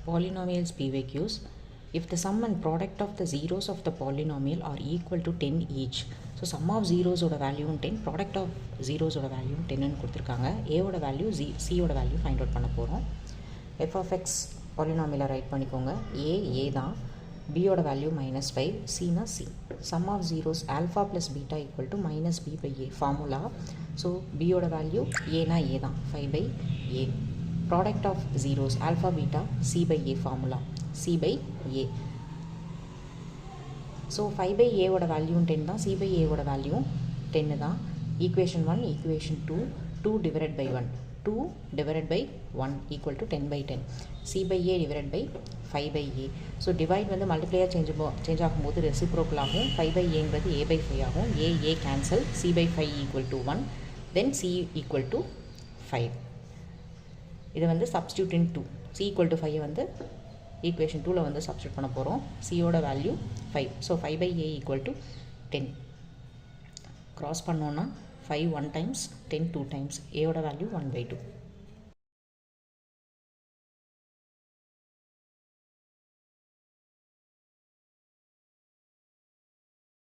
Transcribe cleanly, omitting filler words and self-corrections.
Polynomials PVQs. If the sum and product of the zeros of the polynomial are equal to 10 each. So sum of zeros oda value 10, product of zeros oda value 10 னு கொடுத்திருக்காங்க. A ஓட value C ஓட value find out பண்ண போகிறோம். f of x polynomial right பண்ணிக்கோங்க. a தான், b ஓட value -5, c னா c. sum of zeros alpha plus beta equal to minus b by a formula. So b ஓட value a னா a தான், 5 by a. Product of zeros alpha beta c by a formula, c by a. So 5 by a ஓட value 10 தான், c by a ஓட value 10 தான். equation 1 equation 2 divided by 1, 2 divided by 1 equal to 10 by 10, c by a divided by 5 by a. So divide வந்து multiplier change ஆகும்போது reciprocal ஆகும். 5 by a a by 5 ஆகும். a cancel, c by 5 equal to 1, then c equal to 5. இது வந்து substitute in 2, c equal to 5 வந்து equation 2ல வந்து substitute பண்ண போகிறோம். c ஓட value 5, so 5 by a equal to 10. cross பண்ணோன்னா 5 1 times, 10 2 times, a ஓட வேல்யூ 1 by 2.